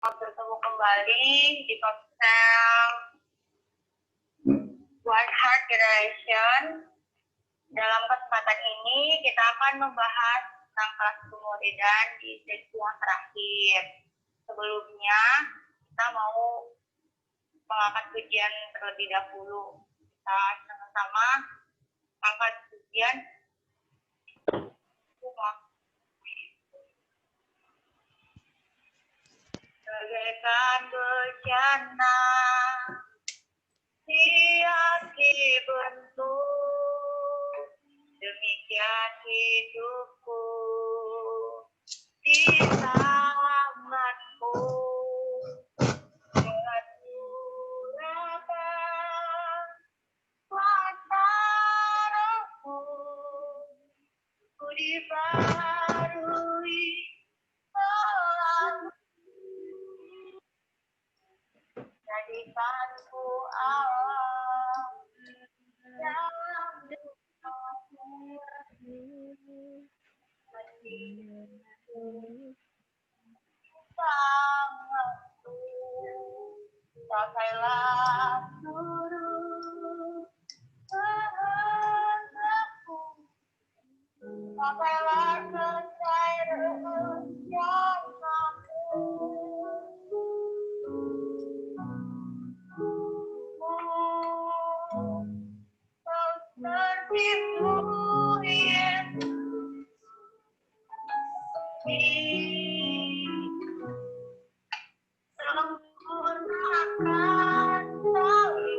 Bertemu kembali di Ponsel One Heart Generation. Dalam kesempatan ini kita akan membahas tentang kelas pemuridan di sesi yang terakhir. Sebelumnya kita mau mengangkat pujian terlebih dahulu. Kita sama-sama angkat pujian. Bagaikan bencana hati bentuk, demikian hidupku di tanganmu. Dengan surahkan kuasa rohmu, ku dibaharui selalu. Jadikanku Allah yang sangatku, pakailah seluruh kehendakku, pakailah kecairan rencanamu. Kau tertipu Yesus, sempurnakan selalu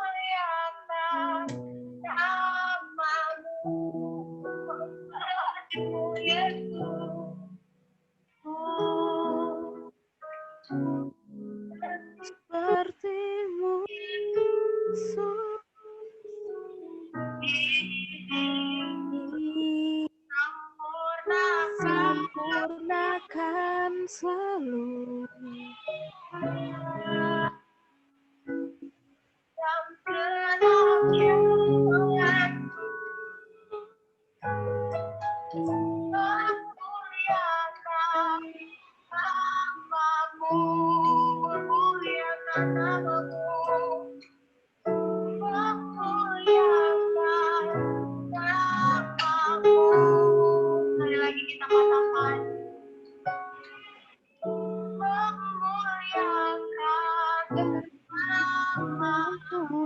memuliakan namamu, Yesus. Sepertimu sempurnakan selalu Sekali lagi kita katakan memuliakan namamu.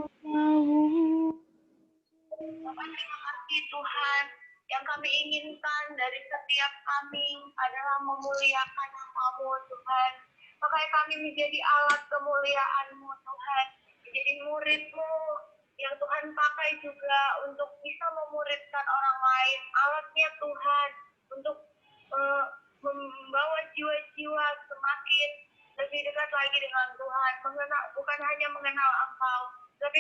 Bapak, terima kasih Tuhan. Yang kami inginkan dari setiap kami adalah memuliakan nama-Mu Tuhan. Makanya kami menjadi alat kemuliaan-Mu Tuhan. Menjadi murid-Mu yang Tuhan pakai juga untuk bisa memuridkan orang lain. Alatnya Tuhan untuk membawa jiwa-jiwa semakin lebih dekat lagi dengan Tuhan. Bukan hanya mengenal Engkau, tapi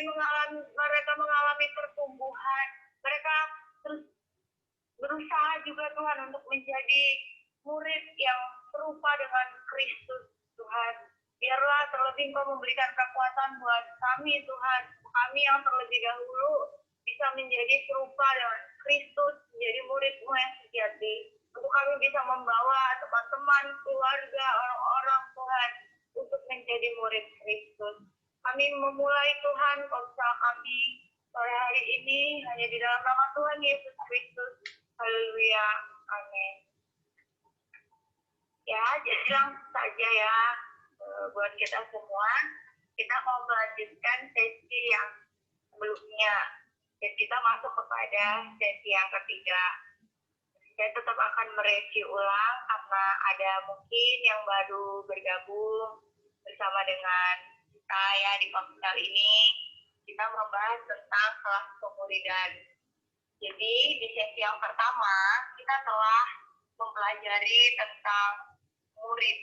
mereka mengalami pertumbuhan. Mereka terus berusaha juga Tuhan untuk menjadi murid yang serupa dengan Kristus Tuhan. Biarlah terlebih Engkau memberikan kekuatan buat kami Tuhan. Kami yang terlebih dahulu bisa menjadi serupa dengan Kristus, menjadi murid-Mu yang sejati. Untuk kami bisa membawa teman-teman, keluarga, orang-orang Tuhan untuk menjadi murid Kristus. Kami memulai Tuhan komsel kami sore hari ini hanya di dalam nama Tuhan Yesus Kristus. Haleluya. Amin. Ya, jadi langsung saja ya buat kita semua. Kita mau melanjutkan sesi yang sebelumnya. Dan kita masuk kepada sesi yang ketiga. Saya tetap akan mereview ulang karena ada mungkin yang baru bergabung bersama dengan saya di ponsel ini. Kita membahas tentang kelas pemuridan. Jadi di sesi yang pertama kita telah mempelajari tentang murid.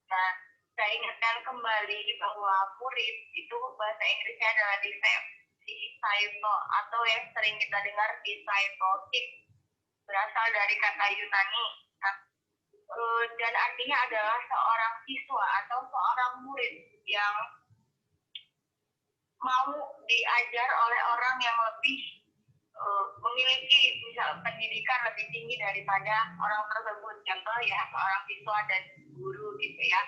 Nah, saya ingatkan kembali bahwa murid itu bahasa Inggrisnya adalah disciple atau yang sering kita dengar discipleship, berasal dari kata Yunani. Nah, dan artinya adalah seorang siswa atau seorang murid yang mau diajar oleh orang yang lebih memiliki misal pendidikan lebih tinggi daripada orang tersebut, contoh ya seorang siswa dan guru gitu ya.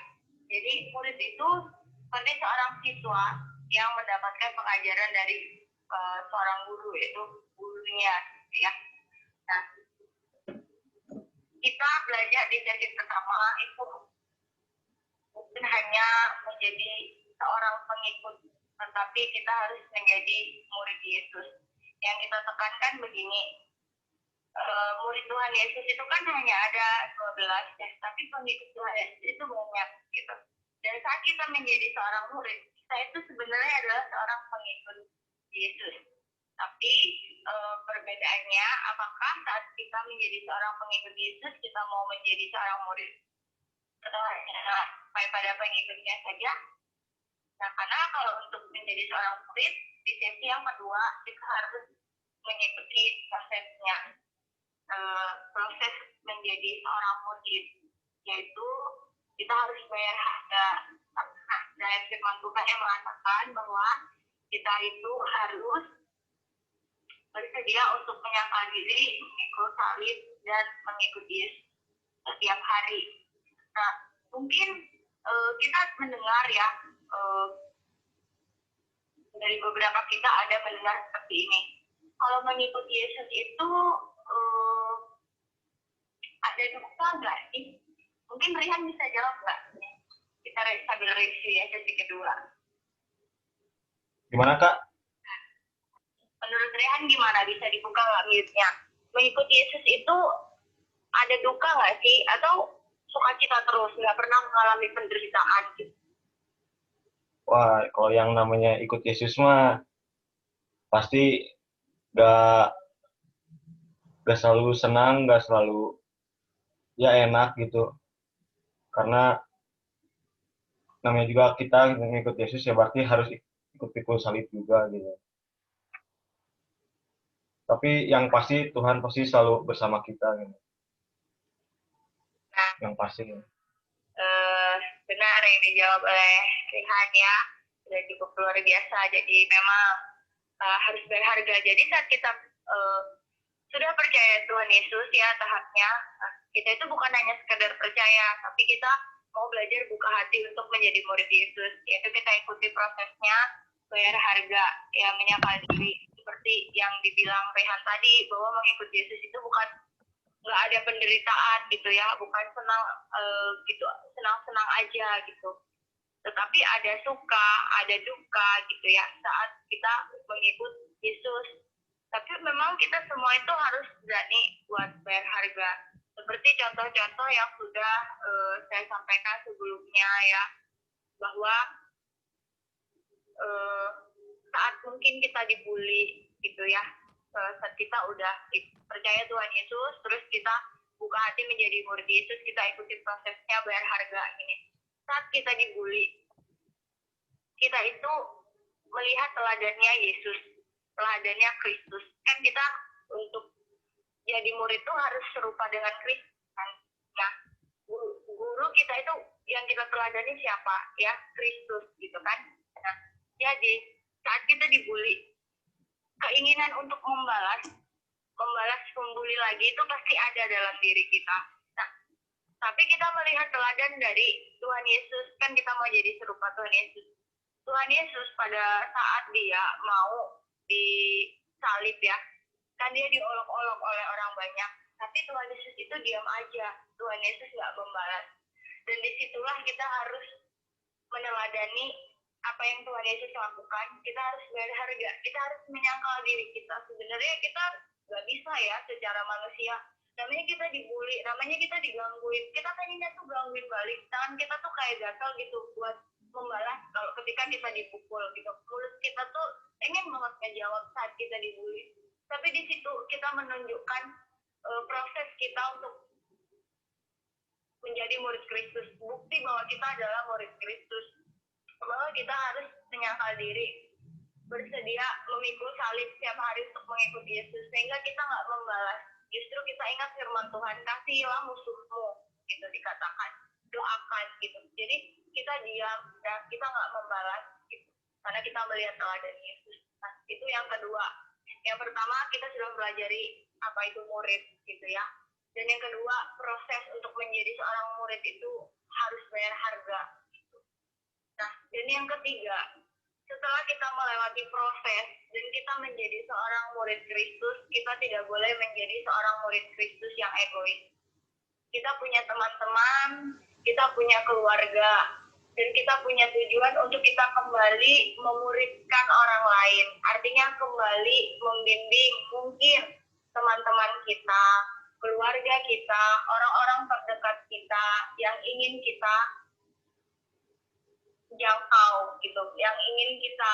Jadi murid itu seperti seorang siswa yang mendapatkan pengajaran dari seorang guru, yaitu gurunya gitu ya. Nah, kita belajar di sesi pertama itu bukan hanya menjadi seorang pengikut, tetapi kita harus menjadi murid Yesus. Yang kita tekankan begini, murid Tuhan Yesus itu kan hanya ada 12 ya, tapi pengikut Tuhan Yesus itu banyak gitu. Dan saat kita menjadi seorang murid, kita itu sebenarnya adalah seorang pengikut Yesus. Tapi perbedaannya, apakah saat kita menjadi seorang pengikut Yesus, kita mau menjadi seorang murid atau hanya pada pengikutnya saja? Nah, karena kalau untuk menjadi seorang murid, di sesi yang kedua, kita harus mengikuti prosesnya. Proses menjadi seorang murid, yaitu kita harus bayar harga. Dan firman Tuhan yang mengatakan bahwa kita itu harus bersedia untuk menyangkal diri, mengikut salib, dan mengikuti Yesus setiap hari. Nah, mungkin kita mendengar ya, dari beberapa kita ada mendengar seperti ini. Kalau mengikuti Yesus itu ada duka nggak sih? Mungkin Rihan bisa jawab nggak? Kita sambil review ya sesi kedua. Gimana Kak? Menurut Rihan gimana? Bisa dibuka nggak mute-nya? Mengikuti Yesus itu ada duka nggak sih? Atau sukacita terus, nggak pernah mengalami penderitaan gitu? Wah, kalau yang namanya ikut Yesus mah pasti gak selalu senang, gak selalu ya enak gitu. Karena namanya juga kita mengikut Yesus ya berarti harus ikut pikul salib juga gitu. Tapi yang pasti Tuhan pasti selalu bersama kita gitu. Nah, yang pasti. Benar yang dijawab oleh Rihan ya, sudah cukup luar biasa. Jadi memang harus berharga. Jadi saat kita sudah percaya Tuhan Yesus ya tahapnya, kita itu bukan hanya sekedar percaya, tapi kita mau belajar buka hati untuk menjadi murid Yesus, yaitu kita ikuti prosesnya, bayar harga, ya menyangkal diri, seperti yang dibilang Rehan tadi, bahwa mengikuti Yesus itu bukan nggak ada penderitaan gitu ya, bukan senang gitu, senang-senang aja gitu, tetapi ada suka, ada duka gitu ya saat kita mengikut Yesus. Tapi memang kita semua itu harus berani buat bayar harga. Seperti contoh-contoh yang sudah saya sampaikan sebelumnya ya, bahwa saat mungkin kita dibully gitu ya, saat kita udah percaya Tuhan Yesus, terus kita buka hati menjadi murid Yesus, kita ikuti prosesnya bayar harga ini. Saat kita dibully, kita itu melihat teladannya Yesus, teladannya Kristus. Kan kita untuk jadi murid itu harus serupa dengan Kristus kan. Nah, guru kita itu yang kita teladani siapa? Ya, Kristus gitu kan. Nah, jadi saat kita dibully, keinginan untuk membalas pembuli lagi itu pasti ada dalam diri kita. Nah, tapi kita melihat teladan dari Tuhan Yesus, kan kita mau jadi serupa Tuhan Yesus. Tuhan Yesus pada saat dia mau disalib ya, kan dia diolok-olok oleh orang banyak, tapi Tuhan Yesus itu diam aja. Tuhan Yesus nggak membalas. Dan disitulah kita harus meneladani apa yang Tuhan Yesus lakukan. Kita harus bayar harga, kita harus menyangkal diri kita. Sebenarnya kita nggak bisa ya secara manusia. Namanya kita dibully, namanya kita digangguin, kita pengennya tuh gangguin balik. Tangan kita tuh kayak gatal gitu buat membalas kalau ketika kita dipukul gitu. Mulut kita tuh pengen banget ngejawab saat kita dibully. Tapi di situ kita menunjukkan proses kita untuk menjadi murid Kristus. Bukti bahwa kita adalah murid Kristus. Bahwa kita harus menyangkal diri, bersedia memikul salib setiap hari untuk mengikuti Yesus, sehingga kita nggak membalas. Justru kita ingat firman Tuhan, kasihilah musuhmu, gitu dikatakan, doakan gitu. Jadi kita diam dan kita nggak membalas gitu. karena kita melihat teladan Yesus. Nah, itu yang kedua. Yang pertama, kita sudah pelajari apa itu murid gitu ya. Dan yang kedua, proses untuk menjadi seorang murid itu harus bayar harga. Nah, dan yang ketiga, setelah kita melewati proses dan kita menjadi seorang murid Kristus, kita tidak boleh menjadi seorang murid Kristus yang egois. Kita punya teman-teman, kita punya keluarga, dan kita punya tujuan untuk kita kembali memuridkan orang lain. Artinya kembali membimbing mungkin teman-teman kita, keluarga kita, orang-orang terdekat kita yang ingin kita jangkau gitu, yang ingin kita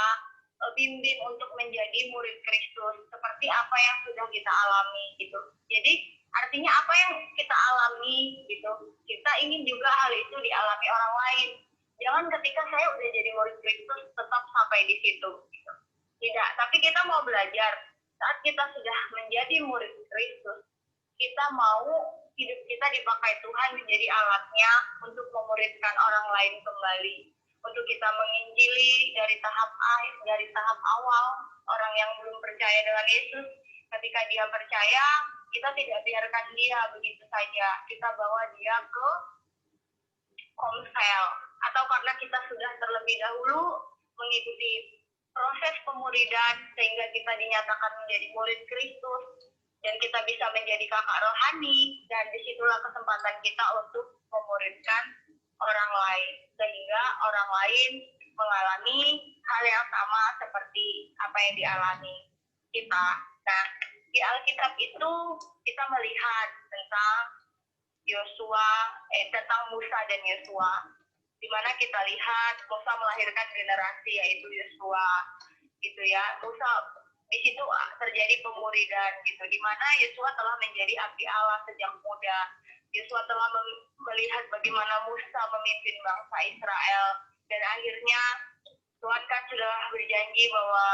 bimbing untuk menjadi murid Kristus seperti apa yang sudah kita alami gitu. Jadi artinya apa yang kita alami gitu, kita ingin juga hal itu dialami orang lain. Jangan ketika saya udah jadi murid Kristus tetap sampai di situ gitu. Tidak, tapi kita mau belajar saat kita sudah menjadi murid Kristus, kita mau hidup kita dipakai Tuhan menjadi alatnya untuk memuridkan orang lain kembali, untuk kita menginjili dari tahap akhir, dari tahap awal orang yang belum percaya dengan Yesus. Ketika dia percaya, kita tidak biarkan dia begitu saja, kita bawa dia ke komsel, atau karena kita sudah terlebih dahulu mengikuti proses pemuridan sehingga kita dinyatakan menjadi murid Kristus dan kita bisa menjadi kakak rohani, dan disitulah kesempatan kita untuk memuridkan orang lain sehingga orang lain mengalami hal yang sama seperti apa yang dialami kita. Nah, di Alkitab itu kita melihat tentang tentang Musa dan Yosua, di mana kita lihat Musa melahirkan generasi yaitu Yosua, gitu ya. Musa di situ terjadi pemuridan, gitu, di mana Yosua telah menjadi abdi Allah sejak muda. Yosua telah melihat bagaimana Musa memimpin bangsa Israel, dan akhirnya Tuhan kan sudah berjanji bahwa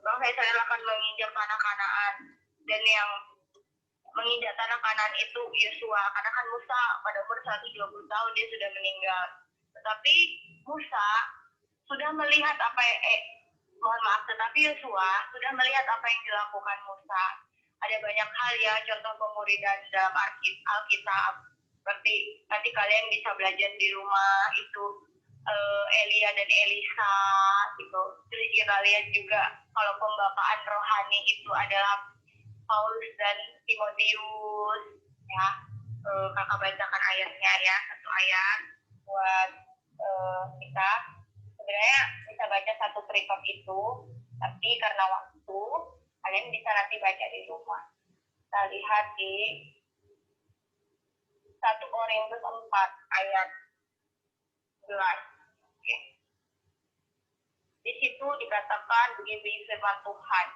bangsa Israel akan menginjak tanah Kanaan, dan yang menginjak tanah Kanaan itu Yosua, karena kan Musa pada umur 120 tahun dia sudah meninggal. Tetapi Musa sudah melihat tetapi Yosua sudah melihat apa yang dilakukan Musa. Ada banyak hal ya, contoh pemuridan dalam Alkitab, seperti nanti kalian bisa belajar di rumah itu Elia dan Elisa gitu. Terus kita lihat juga kalau pembapaan rohani itu adalah Paulus dan Timotius ya. Kakak bacakan ayatnya ya, satu ayat buat kita. Sebenarnya bisa baca satu perikop itu, tapi karena waktu kalian bisa nanti baca di rumah. Kita lihat di 1 Korintus 4 ayat 11. Oke. Di situ dikatakan begini firman Tuhan.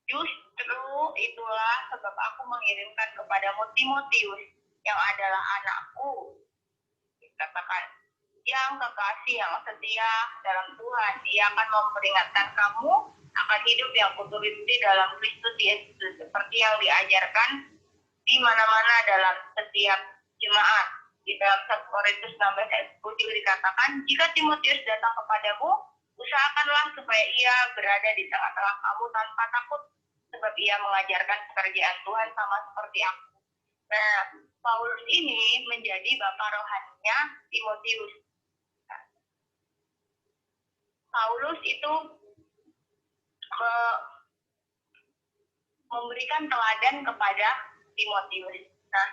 Justru itulah sebab aku mengirimkan kepadamu Timotius yang adalah anakku. Dikatakan, yang kekasih yang setia dalam Tuhan. Dia akan memperingatkan kamu akan hidup yang kuturuti dalam Kristus Yesus, seperti yang diajarkan di mana-mana dalam setiap jemaat. Di dalam 1 Korintus 16 ayat 10 dikatakan, jika Timotius datang kepadamu, usahakanlah supaya ia berada di tengah-tengah kamu tanpa takut, sebab ia mengajarkan pekerjaan Tuhan sama seperti aku. Nah, Paulus ini menjadi bapak rohaninya Timotius. Paulus itu memberikan teladan kepada Timotius. Nah,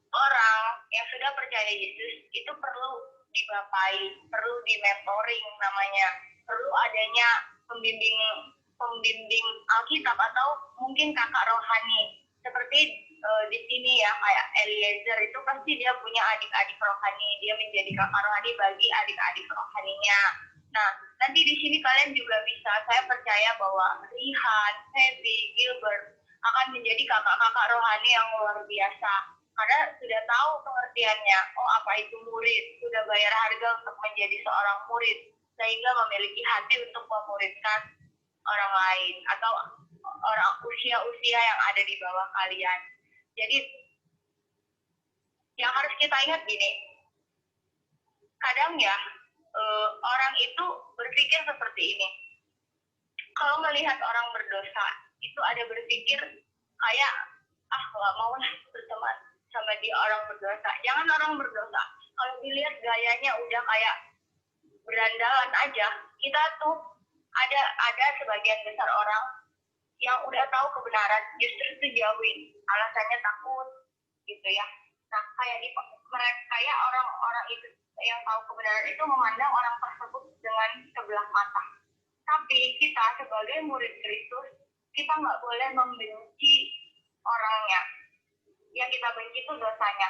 orang yang sudah percaya Yesus itu perlu dibapai, perlu di-mentoring namanya, perlu adanya pembimbing Alkitab atau mungkin kakak rohani. Seperti di sini ya, kayak Eliezer itu pasti dia punya adik-adik rohani, dia menjadi kakak rohani bagi adik-adik rohaninya. Nah, nanti di sini kalian juga bisa, saya percaya bahwa Rihan, Feby, Gilbert akan menjadi kakak-kakak rohani yang luar biasa. Karena sudah tahu pengertiannya, apa itu murid, sudah bayar harga untuk menjadi seorang murid, sehingga memiliki hati untuk memuridkan orang lain, atau orang usia-usia yang ada di bawah kalian. Jadi, yang harus kita ingat gini, kadang ya, orang itu berpikir seperti ini. Kalau melihat orang berdosa, itu ada berpikir kayak, nggak mau lah berteman sama dia orang berdosa. Jangan orang berdosa. Kalau dilihat gayanya udah kayak berandalan aja, kita tuh ada sebagian besar orang yang udah tahu kebenaran, justru itu jauhin. Alasannya takut, gitu ya. Nah, kayak orang-orang itu yang tahu kebenaran itu memandang orang tersebut dengan sebelah mata. Tapi kita sebagai murid Kristus, kita nggak boleh membenci orangnya. Yang kita benci itu dosanya.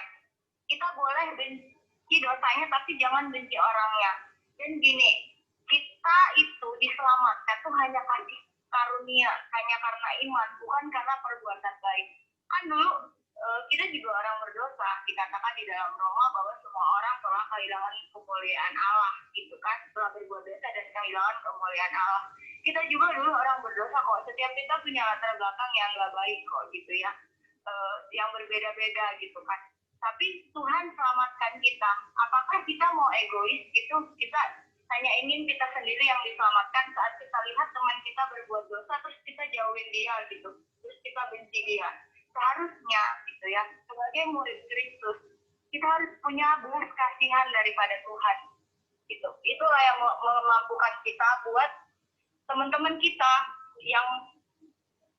Kita boleh benci dosanya, tapi jangan benci orangnya. Dan gini, kita itu diselamatkan tuh hanya kasih karunia, hanya karena iman, bukan karena perbuatan baik. Kan dulu kita juga orang berdosa, dikatakan di dalam Roma bahwa semua orang telah kehilangan kemuliaan Allah, gitu kan, telah berbuat dosa dan kehilangan kemuliaan Allah. Kita juga dulu orang berdosa kok, setiap kita punya latar belakang yang nggak baik kok, gitu ya, yang berbeda-beda gitu kan. Tapi Tuhan selamatkan kita. Apakah kita mau egois gitu? Kita hanya ingin kita sendiri yang diselamatkan saat kita lihat teman kita berbuat dosa, terus kita jauhin dia gitu, terus kita benci dia. Seharusnya gitu ya, sebagai murid Kristus, kita harus punya belas kasihan daripada Tuhan gitu. Itulah yang memampukan kita buat teman-teman kita yang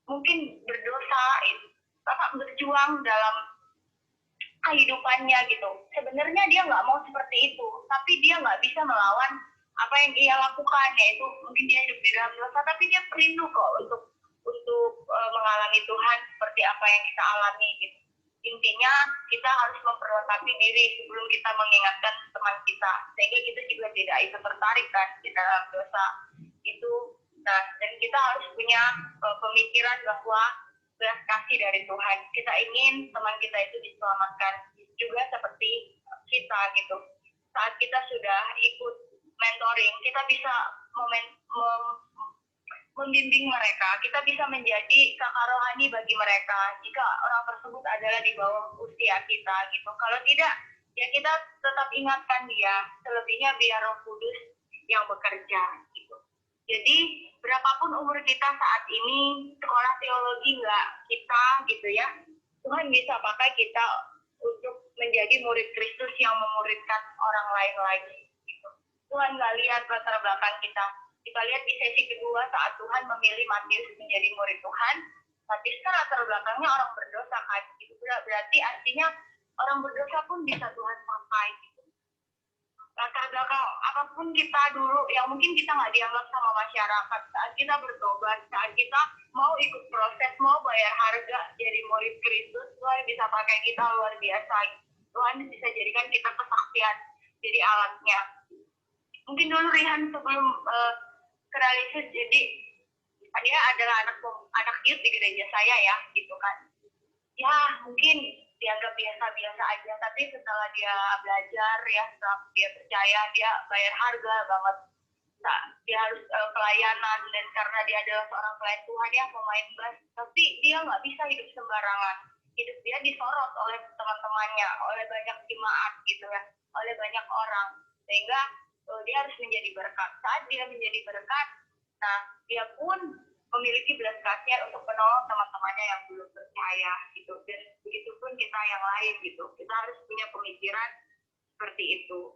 mungkin berdosa, berjuang dalam kehidupannya gitu. Sebenarnya dia nggak mau seperti itu, tapi dia nggak bisa melawan apa yang dia lakukan, yaitu mungkin dia hidup di dalam dosa, tapi dia rindu kok untuk mengalami Tuhan seperti apa yang kita alami gitu. Intinya kita harus memperlengkapi diri sebelum kita mengingatkan teman kita, sehingga kita juga tidak ikut tertarik kan di dalam dosa itu. Nah, dan kita harus punya pemikiran bahwa belas kasih dari Tuhan. Kita ingin teman kita itu diselamatkan juga seperti kita gitu. Saat kita sudah ikut mentoring, kita bisa membimbing mereka, kita bisa menjadi kakak rohani bagi mereka jika orang tersebut adalah di bawah usia kita gitu. Kalau tidak, ya kita tetap ingatkan dia, selebihnya biar Roh Kudus yang bekerja gitu. Jadi berapapun umur kita saat ini, sekolah teologi nggak kita gitu ya, Tuhan bisa pakai kita untuk menjadi murid Kristus yang memuridkan orang lain lagi gitu. Tuhan nggak lihat latar belakang kita. Kita lihat di sesi kedua saat Tuhan memilih Matius menjadi murid Tuhan, Matius kan latar belakangnya orang berdosa kan, itu berarti artinya orang berdosa pun bisa Tuhan pakai gitu. Latar belakang apapun kita dulu yang mungkin kita nggak dianggap sama masyarakat, saat kita bertobat, saat kita mau ikut proses, mau bayar harga jadi murid Kristus, Tuhan bisa pakai kita luar biasa. Tuhan bisa jadikan kita kesaksian, jadi alatnya. Mungkin dulu Rihan sebelum keralisis, jadi dia adalah anak youth di gereja saya ya, gitu kan. Ya mungkin dianggap biasa-biasa aja, tapi setelah dia belajar ya, setelah dia percaya, dia bayar harga banget. Nah, dia harus pelayanan, dan karena dia adalah seorang pelayan Tuhan yang pemain bass, tapi dia nggak bisa hidup sembarangan. Hidup dia disorot oleh teman-temannya, oleh banyak jemaat gitu ya, oleh banyak orang, sehingga dia harus menjadi berkat. Saat dia menjadi berkat, nah dia pun memiliki belas kasihan untuk menolong teman-temannya yang belum percaya gitu. Dan begitu pun kita yang lain gitu, kita harus punya pemikiran seperti itu.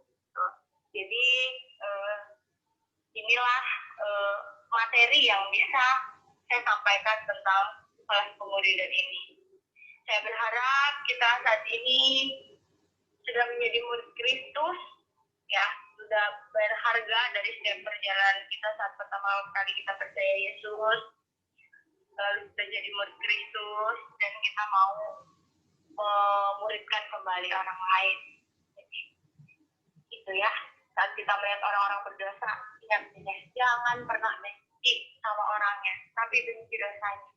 Jadi inilah materi yang bisa saya sampaikan tentang kelas pemulihan ini. Saya berharap kita saat ini sudah menjadi murid Kristus, ya, sudah berharga dari setiap perjalanan kita saat pertama kali kita percaya Yesus, lalu kita jadi murid Kristus, dan kita mau memuridkan kembali orang lain. Jadi, itu ya, saat kita melihat orang-orang berdosa, ingat jangan pernah benci sama orangnya, tapi benci dosanya.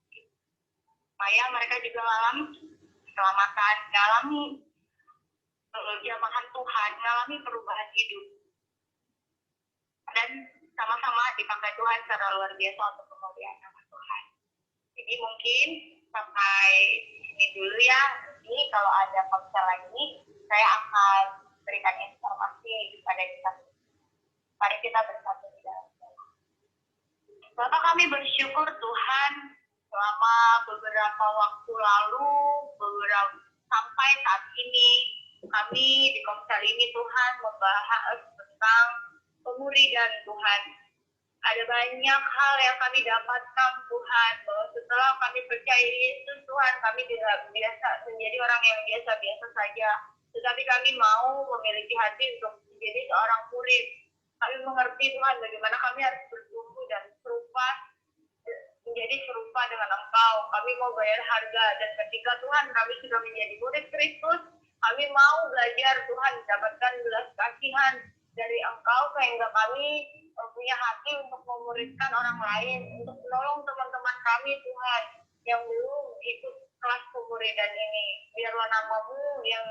Supaya mereka juga mengalami keselamatan, mengalami jamahan Tuhan, mengalami perubahan hidup, dan sama-sama dipakai Tuhan secara luar biasa untuk kemuliaan nama Tuhan. Jadi mungkin sampai sini dulu ya. Ini kalau ada konser lagi, saya akan berikan informasi kepada kita. Mari kita bersatu di dalam doa. Bapak, kami bersyukur Tuhan selama beberapa waktu lalu, sampai saat ini, kami di Komsel ini Tuhan membahas tentang pemuridan Tuhan. Ada banyak hal yang kami dapatkan Tuhan, bahwa setelah kami percaya Yesus Tuhan, kami tidak biasa menjadi orang yang biasa-biasa saja. Tetapi kami mau memiliki hati untuk menjadi seorang murid. Kami mengerti Tuhan bagaimana kami harus bertumbuh dan menjadi serupa dengan Engkau. Kami mau bayar harga, dan ketika Tuhan kami sudah menjadi murid Kristus, kami mau belajar Tuhan mendapatkan belas kasihan dari Engkau sehingga kami punya hati untuk memuridkan orang lain, untuk menolong teman-teman kami Tuhan yang belum ikut kelas pemuridan ini. Biarlah nama-Mu yang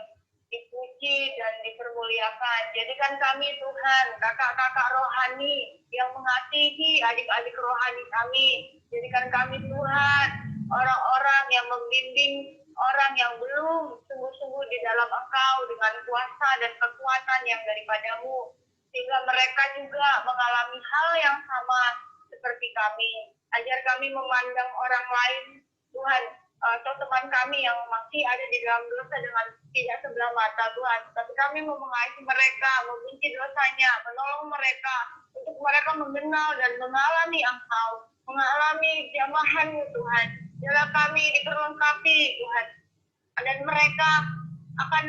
dipuji dan dipermuliakan. Jadikan kami Tuhan, kakak-kakak rohani yang mengasihi adik-adik rohani kami. Jadikan kami Tuhan, orang-orang yang membimbing orang yang belum sungguh-sungguh di dalam Engkau dengan kuasa dan kekuatan yang daripada-Mu. Sehingga mereka juga mengalami hal yang sama seperti kami. Ajar kami memandang orang lain, Tuhan, atau teman kami yang masih ada di dalam dosa dengan tidak sebelah mata Tuhan. Tapi kami mau mengasihi mereka, membenci dosanya, menolong mereka, untuk mereka mengenal dan mengalami Engkau, mengalami jamahan-Mu Tuhan. Biarlah kami diperlengkapi Tuhan, dan mereka akan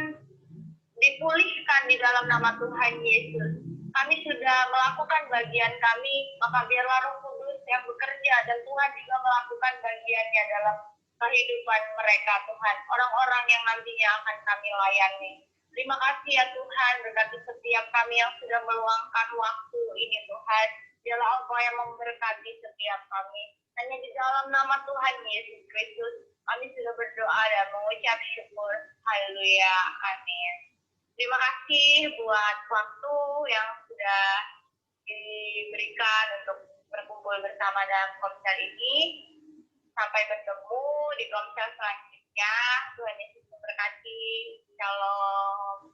dipulihkan di dalam nama Tuhan Yesus. Kami sudah melakukan bagian kami, maka biarlah Roh Kudus yang bekerja dan Tuhan juga melakukan bagiannya dalam kehidupan mereka Tuhan, orang-orang yang nantinya akan kami layani. Terima kasih ya Tuhan, berkati setiap kami yang sudah meluangkan waktu ini Tuhan. Biarlah Engkau yang memberkati setiap kami. Hanya di dalam nama Tuhan Yesus Kristus kami sudah berdoa dan mengucap syukur. Haleluya, amin. Terima kasih buat waktu yang sudah diberikan untuk berkumpul bersama dalam Komsel ini. Sampai bertemu di Komsel selanjutnya. Tuhan Yesus memberkati. Shalom.